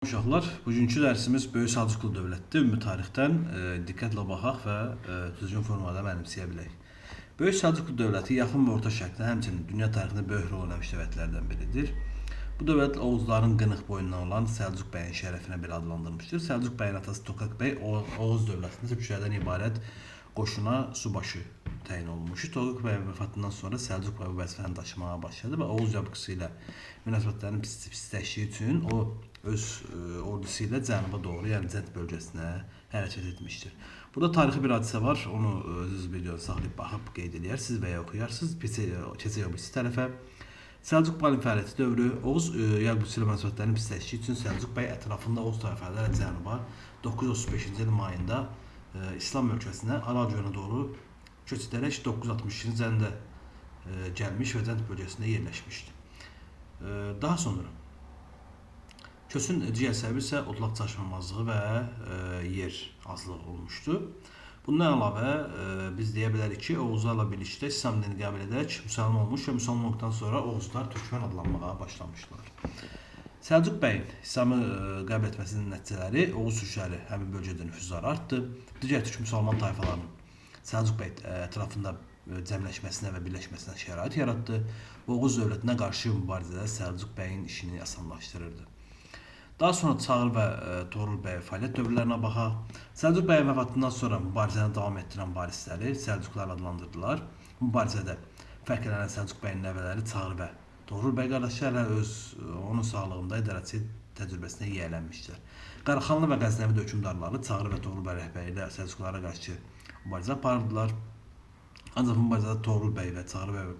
Uşaqlar, bugünkü dərsimiz Böyük Səlcuqlu dövlətidir. Ümumi tarixdən diqqətlə baxaq və düzgün formada mənimsəyə bilək. Böyük Səlcuqlu dövləti yaxın və orta şərqdə, həmçinin dünya tarixində böyük rol oynamış dövlətlərdən biridir. Bu dövlət Oğuzların qınıq boyundan olan Səlcuq bəyin şərəfinə belə adlandırılmışdır. Səlcuq bəyin atası Tokaq bəy Oğuz dövlətində türklərdən ibarət qoşuna subaşı təyin olunmuşdur. Tokaq bəyin vəfatından sonra Səlcuq bəy bu vəzifəni daşımağa başladı və Oğuz yapısı ilə münasibətlərin pisləşdiyi üçün o öz ordusu ilə cənuba doğru, yəni Cənd bölgəsinə hərəkət etmişdir. Burada tarixi bir hadisə var, onu öz videonu saxlayıb baxıb qeyd edərsiniz və ya oxuyarsınız. Keçək o birisi tərəfə. Səlcuq bəyin fəaliyyəti dövrü Oğuz Yalquçi ilə münasibətlərin pisləşdiyi üçün Səlcuq bəy ətrafında Oğuz tayfaları cənuba 935-ci il mayında İslam ölkəsinə Aralgölünə doğru köç edərək 962-ci ildə gəlmiş və Cənd bölgəsində yerləşmişdi. Daha sonra köçün digər səbəbi isə otlaq çaşmamazlığı və yer azlığı olmuşdu. Bundan əlavə biz deyə bilərik ki, Oğuzlarla birlikdə İslam dinini qəbul edərək müsəlman olmuş və müsəlman olduqdan sonra Oğuzlar türkmən adlanmağa başlamışlar. Səlcuq bəyin İslamı qəbul etməsinin nəticələri Oğuz türkləri həmin bölgədə nüfuzları artdı. Digər türk müsəlman tayfalarının Səlcuq bəy ətrafında cəmləşməsinə və birləşməsinə şərait yaratdı və Oğuz dövlətinə qarşı mübarizədə Səlcuq bəyin işini asanlaşdırırdı. Daha sonra Çağrı və Toğrul bəy fəaliyyət dövrlərinə baxaq. Səlcuq bəyin vəfatından sonra mübarizəni davam etdirən varisləri Səlcuqlar adlandırdılar. Mübarizədə fərqlənən Səlcuq bəyin nəvələri Çağrı və Toğrul bəy qardaşlarla onun sağlığında idarəçi təcrübəsinə yiyələnmişdilər. Qaraxanlı və Qəznəvi hökmdarları Çağrı və Toğrul bəy rəhbəri ilə Səlcuqlara qarşı mübarizə aparırdılar. Ancaq bu mübarizədə Toğrul bəy və Çağrı bəy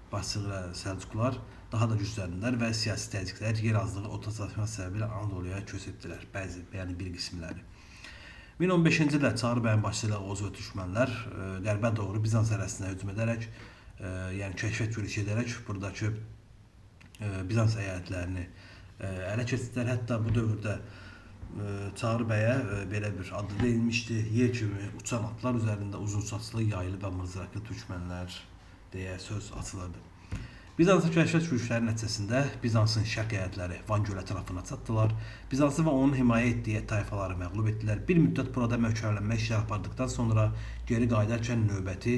başçılığı Səlcuqlar daha da gücləndilər və siyasi təzyiqlər, yer azlığı, otlaq çatışması səbəbilə Anadoluya köç etdilər, yəni bir qismləri. 1015-ci ildə Çağrı bəyin başçılığı Oğuz və türkmənlər qərbə doğru Bizans ərazisinə hücum edərək, yəni kəşfiyyat yürüyüşü edərək buradakı Bizans əyalətlərini ələ keçirdilər. Hətta bu dövrdə Çağrı bəyə belə bir adı verilmişdi, yer kimi uçan atlar üzərində uzun saçlı, yaylı və mızraqlı türkmənlər deyə söz açılırdı. Bizansın kəşfiyyat yürüyüşləri nəticəsində Bizansın şərq əyalətləri Van gölü ətrafına çatdılar. Bizansın və onun himayə etdiyi tayfaları məğlub etdilər. Bir müddət burada möhkəmlənmə işləri apardıqdan sonra geri qayıdarkən növbəti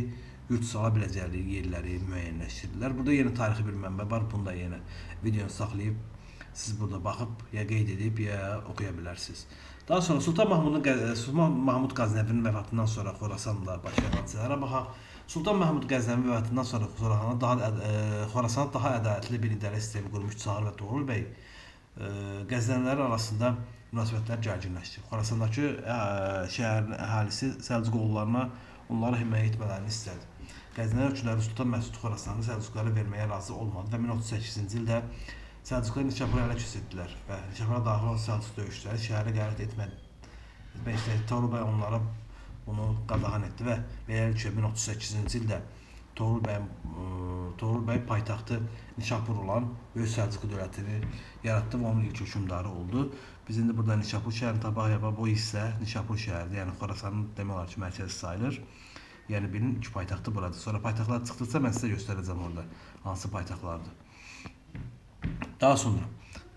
yurt sala biləcəkləri yerləri müəyyənləşdirdilər. Burada yeni tarixi bir mənbə var. Bunu da yeni videonu saxlayıb siz burada baxıb ya qeyd edib ya oxuya bilərsiniz. Daha sonra Sultan Mahmud Qaznəvinin vəfatından sonra Xorasanda başlayan hadisələrə baxaq. Sultan Mahmud Qəznəvi vəfatından sonra Xorasana daha ədalətli bir idarə sistemi qurmuş Çağrı və Toğrul bəy Qəznəvilər arasında münasibətlər gərginləşdi. Xorasandakı şəhərin əhalisi Səlcuqoğullarına onları himayə etmələrini istədi. Qəznəvi hökmdarı Sultan Məsud Xorasanı Səlcuqlara verməyə razı olmadı və 1038-ci ildə Səlcuqlar Nişapuru ələ keçirdilər və Nişapura daxil olan Səlcuq döyüşçüləri şəhərə qərat etmədi. Toğrul bəy onlara bunu qadağan etdi və beləliklə 1038-ci ildə Toğrul bəy paytaxtı Nişapur olan Böyük Səlcuqlu dövlətini yaratdı və onun ilk hökmdarı oldu. Biz indi burada Nişapur şəhərini tabaq bu hissə Nişapur şəhəridir, yəni Xorasanın demək olar ki, mərkəzi sayılır. Yəni birinin iki paytaxtı buradır. Sonra paytaxtlar çıxdıqca mən sizə göstərəcəm orada hansı paytaxtlardır. Daha sonra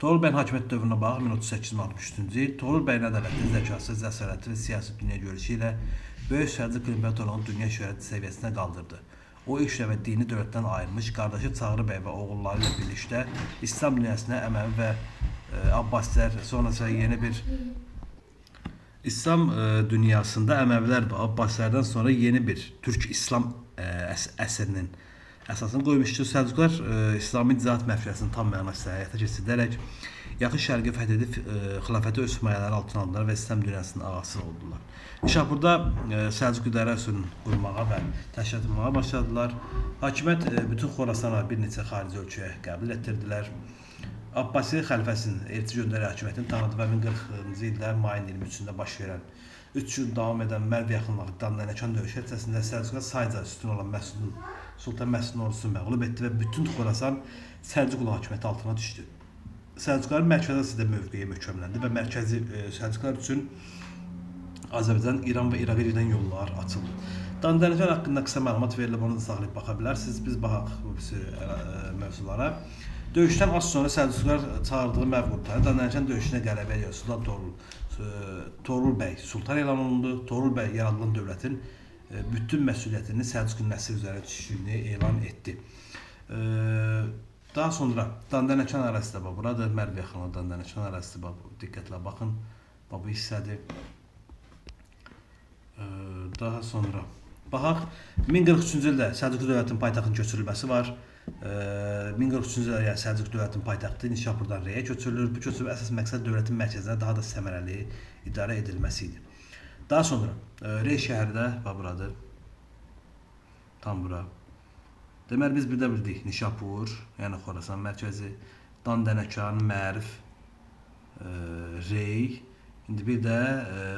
Toğrul bəyin hakimiyyət dövrünə baxaq 1038-63-cü il. Toğrul bəyin ədalətli, zəkası, cəsarəti və siyasi dünya görüşü ilə Böyük Səlcuq imperatorluğunu dünya şöhrəti səviyyəsinə qaldırdı. O işlə və dini dövlətdən ayrılmış, qardaşı Çağrı bəy və oğulları ilə birlikdə İslam dünyasına Əməvi və Abbasilər, sonrasında yeni bir İslam dünyasında Əməvilər və Abbasilərdən sonra yeni bir Türk İslam əsrinin əsasını qoymuşdur. Səlcuqlar İslami icraat məfkərəsini tam mənasıyla həyata keçirdərək yaxın şərqi fəth edib xilafəti öz himayələri altına aldılar və İslam dünyasının ağası oldular. Nişapurda Səlcuq idarə üsulunu qurmağa və təşkil etməyə başladılar. Hakimiyyət bütün Xorasana bir neçə xarici ölkəyə qəbul etdirdilər. Abbasi xəlifəsinin elçi göndəri hakimiyyətini tanıdı və 1040-cı ildə mayın 23-də baş verən 3 gün davam edən Mərv yaxınlıqdan Nənəkan döyüşü nəticəsində Səlcuqlar sayca üstün olan Sultan Məsudun ordusunu məğlub etdi və bütün Xorasan Səlcuqlu hakimiyyəti altına düşdü. Səlcuqların Mərkəzi Asiyada mövqeyi möhkəmləndi və mərkəzi Səlcuqlar üçün Azərbaycan, İran və İraqa gedən yollar açıldı. Dandanacan haqqında qısa məlumat verilib, onu da saxlayıb baxa bilərsiniz. Biz baxaq bu mövzulara. Döyüşdən az sonra Səlcuqlar çağırdığı məğlubları Dandanakan döyüşünə qələbə edir. Sultan Toğrul bəy sultan elan olundu. Toğrul bəy yaradılan dövlətin bütün məsuliyyətini Səlcuq nəsli üzərə düşdüyünü elan etdi. Daha sonra Dandanakan ərazisi də buradır. Mərv yaxınlığı Dandanakan ərazisi diqqətlə baxın. Bu hissədir. Daha sonra baxaq 1043-cü ildə Səlcuq dövlətinin paytaxtının köçürülməsi var. 1043-cü ildə yəni Səlcuq dövlətinin paytaxtı Nişapurdan Reyə köçürülür. Bu köçürmə əsas məqsəd dövlətin mərkəzinə daha da səmərəli idarə edilməsi idi. Daha sonra Rey şəhəri də buradır. Tam bura. Deməli biz bir də bildik Nişapur, yəni Xorasan mərkəzi, Dandanakan, Mərv, Rey. İndi bir də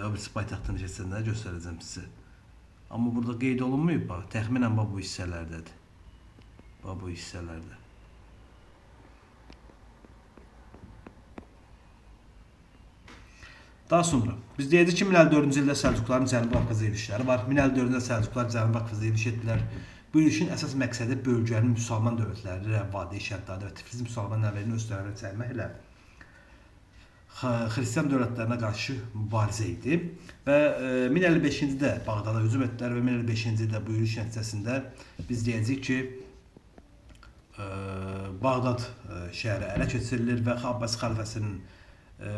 o birisi paytaxtın neçəsində göstərəcəm sizə. Amma burada qeyd olunmayıb, təxminən bu hissələrdədir. Bu hissələrdə. Daha sonra biz deyəcək ki, 1054-cü ildə Səlcuqların Cənubi Qafqaza yürüşləri var. 1054-cü ildə Səlcuqlar Cənubi Qafqaza yürüş etdilər. Bu yürüşün əsas məqsədi bölgənin müsəlman dövlətləri, Rəvvadi, Şəddadi və Tiflis müsəlman dövlətlərini öz tərəfinə çəkməklə Xristian dövlətlərinə qarşı mübarizə idi və 1055-ci ildə Bağdada hücum etdilər və 1055-ci ildə bu yürüyüş nəticəsində biz deyəcəyik ki, Bağdad şəhəri ələ keçirilir və Abbas xəlifəsinin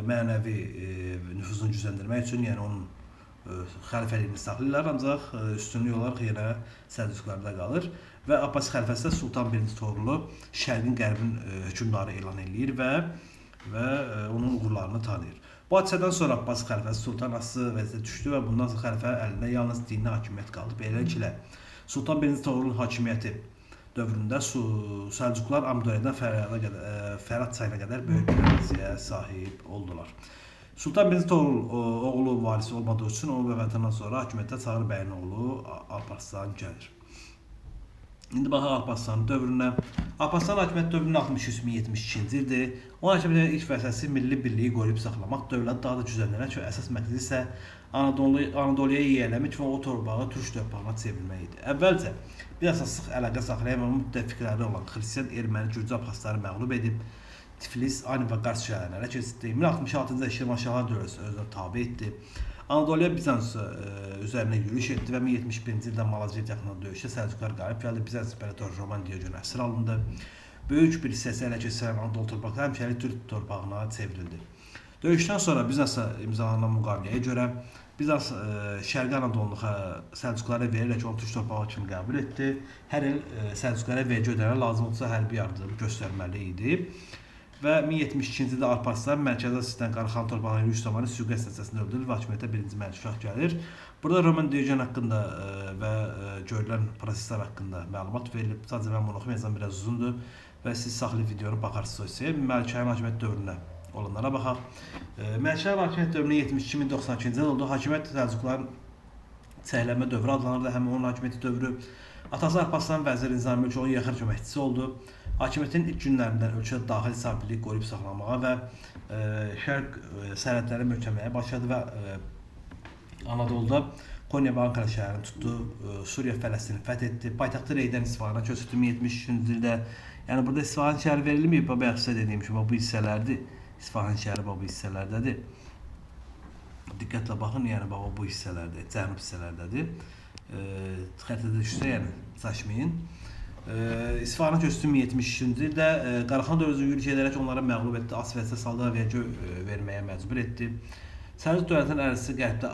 mənəvi nüfuzunu gücləndirmək üçün, yəni onun xəlifəliyini saxlayırlar, ancaq üstünlük olaraq yenə Səlcuqlarda qalır və Abbas xəlifəsi də Sultan 1. Toğrulu şərqin qərbin hökmdarı elan edir və onun uğurlarını tanıyır. Bu hadisədən sonra Abbas xəlifəsi Sultan asılı vəziyyətə düşdü və bundan sonra xəlifə əlində yalnız dini hakimiyyət qaldı. Beləliklə, Sultan 1. Toğrulun hakimiyyəti dövründə Səlcuqlar Amudaryadan Fərat çayına qədər böyük bir əraziyə sahib oldular. Sultan 1. Toğrul oğlu varisi olmadığı üçün onun vəfatından sonra hakimiyyətə Çağrı bəyin oğlu Alparslan gəlir. İndi baxaq Alparslanın dövrünə. Alparslan hakimiyyət dövrünün 63-1072-ci ildir. Onun hakimiyyətinin ilk vəzifəsi milli birliyi qoruyub saxlamaq, dövləti daha da gücləndirmək və əsas məqsədi isə Anadoluya yiyələmək və o torpağı Türk torpağına çevirmək idi. Əvvəlcə bir əsaslıq əlaqə saxlayan və müttəfiqləri olan Xristian, Erməni, Gürcü Abxazları məğlub edib Tiflis, Ani və Qars şəhərlərini ələ keçirdi. 1066-cı ildə Şirvanşahlar dövləsi özünə tabe etdi. Anadoluya Bizans üzərinə yürüyüş etdi və 1071-ci ildə Malazgirt yaxınında döyüşdə Səlcuqlar qalib gəldi. Bizans imperatoru Roman Diogen əsir alındı. Böyük bir hissəsi ələ keçirilən Anadolu torpaqları həmişəlik Türk torpağına çevrildi. Döyüşdən sonra Bizansa imzalanan müqaviləyə görə Bizans Şərqi Anadolunu Səlcuqlara verərək onu Türk torpağı kimi qəbul etdi. Hər il Səlcuqlara vergi ödəməyə lazım olsa hərbi yardım göstərməli idi. Və 1072-ci ildə Alparslan Mərkəzi Asiyədən Qaraxan torpağına yürüyüş zamanı sui-qəsd nəticəsində öldürülür və hakimiyyətə 1-ci Məlikşah gəlir. Burada Roman Diogen haqqında və görülən proseslər haqqında məlumat verilib. Sadəcə mən bunu oxumayacağam, biraz uzundur və siz saxlayıb videonu baxarsınız. Məlikşahın hakimiyyət dövrünə olanlara baxaq. Məlikşahın hakimiyyət dövrünün 72-1092-ci il oldu. Hakimiyyət Səlcuqların çəylənmə dövrü adlanırdı, həm onun hakimiyyəti dövrü. Atası Alparslan vəzir Nizami Mülk onun yaxın köməkçisi oldu. Hakimiyyətin ilk günlərindən ölkədə daxili sabitliyi qoruyub saxlamağa və şərq sərhədləri möhkəmləməyə başladı və Anadoluda Konya və Ankara şəhərini tutdu, Suriya Fələstini fəth etdi, paytaxtı Reydən İsfahana köçürdü 1073-cü ildə. Yəni burada İsfahan şəhəri verilməyib, bayaq sizə dediyim kimi bu hissələrdir. İsfahan şəhəri bu hissələrdədir. Diqqətlə baxın, yəni bu hissələrdir, cənub hissələrdədir. Xəritədə düşsə, yəni çaşmayın. İsfahana köçdü 1073-cü ildə Qaraxan dövlətini yürüş edərək onlara məğlub etdi, asfiyyə saldı və vergi verməyə məcbur etdi. Səlcuq dövlətinin ərazisi qərbdə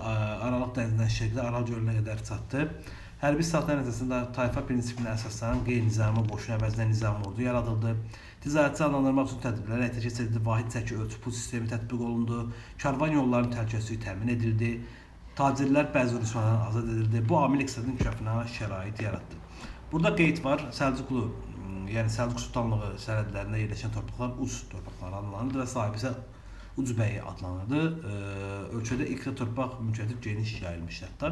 Aralıq dənizindən şərqdə Aral gölünə qədər çatdı. Hərbi islahatlar nəticəsində tayfa prinsipinə əsaslanan qeyri-nizami qoşun əvəzinə nizami ordu yaradıldı. Ticarətçi adlandırmaq üçün tədbirlər həyata keçirildi, vahid çəki ölçü pul sistemi tətbiq olundu, karvan yollarının təhlükəsizliyi təmin edildi, tacirlər bəzi rüsvaylardan azad edildi. Bu amil iqtisadın inkişafına şərait yaratdı. Burada qeyd var, Səlcuqlu, yəni Səlcuq Sultanlığı sərhədlərində yerləşən torpaqlar Uc torpaqları adlanırdı və sahibi isə Ucbəyi adlanırdı. Ölkədə ilk torpaq mülkiyyəti geniş yayılmışdı hətta.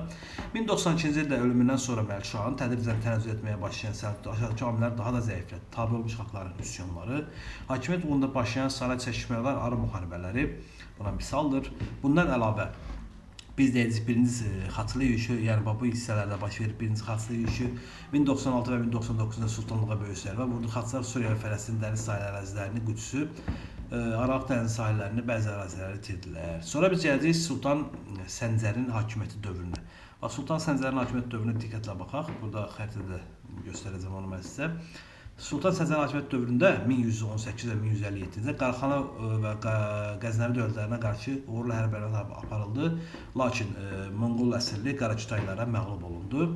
1092-ci ildə ölümündən sonra Məlikşahın tədricən tənəzzül etməyə başlayan Səlcuqda aşağıdakı amillər daha da zəiflədi. Tabe olmuş xalqların üsyanları, hakimiyyət uğrunda başlayan saray çəkişmələr, ara müharibələri buna misaldır. Bundan əlavə Biz deyəcəyik birinci Xaçlı yürüşü, yəni bu hissələrdə baş verib birinci Xaçlı yürüşü 1096 və 1099-da sultanlığa böyüslər və burada Xaçlar Suriya və Fələstin dəniz sahil ərazilərini, Qüdsü, Aralıq dəniz sahillərini, bəzi əraziləri itirdilər. Sonra biz gələcəyik Sultan Səncərin hakimiyyəti dövrünə. Bax, Sultan Səncərin hakimiyyəti dövrünə diqqətlə baxaq. Burada xəritədə göstərəcəm onu mən sizə. Sultan Səncərin hakimiyyəti dövründə 1118 və 1157-ci Qaraxana və Qəznəvi dövlətlərinə qarşı uğurlu hərbi əməliyyatlar aparıldı. Lakin Monqol əsirli Qaracıtaylara məğlub olundu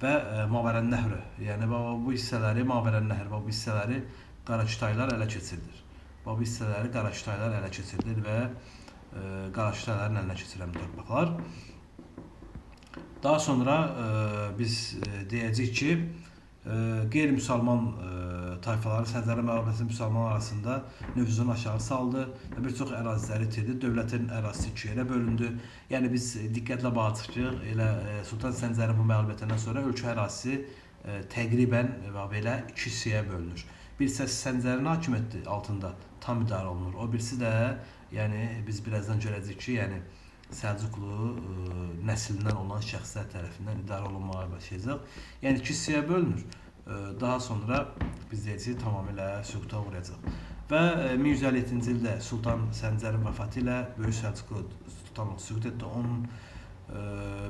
və Mavərənnəhr, yəni bu hissələri Mavərənnəhr və bu hissələri Qaracıtaylar ələ keçirdir. Bu hissələri Qaracıtaylar ələ keçirdir və Qaracıtayların əlinə keçirilən torpaqlar. Daha sonra biz deyəcəyik ki, qeyri-müsəlman tayfaları Səncərin məğlubiyyəti müsəlmanlar arasında nüfuzunu aşağı saldı və bir çox əraziləri itirdi. Dövlətin ərazisi iki yerə bölündü. Yəni biz diqqətlə baxacağıq ki, elə Sultan Səncərin bu məğlubiyyətindən sonra ölkə ərazisi təqribən və belə iki hissəyə bölünür. Bir hissəsi Səncərin hakimiyyəti altında tam idarə olunur. O birisi də, yəni biz birazdan görəcəyik ki, yəni Səlcuqlu nəslindən olan şəxslər tərəfindən idarə olunmağa başlayacaq. Yəni iki hissəyə bölünür. Daha sonra biz deyəcəyik tamamilə süquta uğrayacaq. Və 1157-ci ildə Sultan Səncərin vəfatı ilə Böyük Səlcuqlu sultanlığı süqut etdi. Onun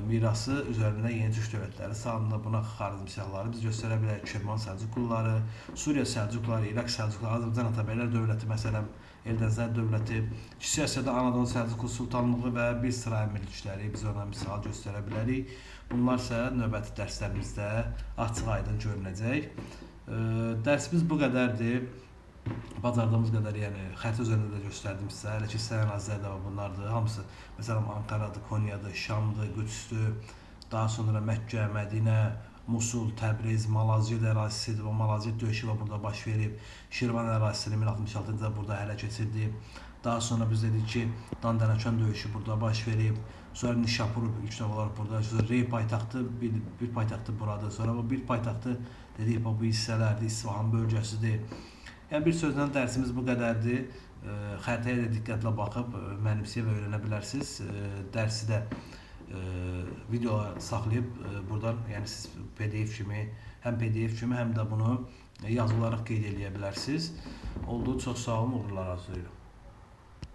mirası üzərində yeni türk dövlətləri salındı. Buna xarici silahları biz göstərə bilərik. Kirman Səlcuqluları, Suriya Səlcuqluları, İraq Səlcuqluları, Azərbaycan Atabəylər dövləti, məsələn Eldənizlər dövləti, Kiçik Asiyada Anadolu Səlcuqlu sultanlığı və bir sıra əmirlikləri biz ona misal göstərə bilərik. Bunlar isə növbəti dərslərimizdə açıq-aydın görünəcək. Dərsimiz bu qədərdir. Bacardığımız qədər, yəni xəritə üzərində də göstərdim sizə. Hələ ki, sizə ərazilər də var, bunlardır. Hamısı, məsələn, Ankaradır, Konyadır, Şamdır, Qüdsdür, daha sonra Məkkə, Mədinə, Musul, Təbriz, Malazgirt ərazisidir. O Malazgirt döyüşü burada baş verib. Şirvan ərazisini 1066-cı ildə burada hələ keçirdi. Daha sonra biz dedik ki, Dandanakan döyüşü burada baş verib. Sonra Nişapur ilk dəfə olaraq burada. Sonra Rey paytaxtı, bir paytaxtı buradır. Sonra bu bir paytaxtı dedik bu hissələrdir, İsfahan bölgəsidir. Yəni bir sözlə dərsimiz bu qədərdir. Xəritəyə də diqqətlə baxıb mənimsəyə və öyrənə bilərsiniz. Dərsi də videolar saxlayıb buradan, yəni siz PDF kimi, həm də bunu yazı olaraq qeyd edə bilərsiniz. Oldu, çox sağ olun, uğurlar arzulayıram.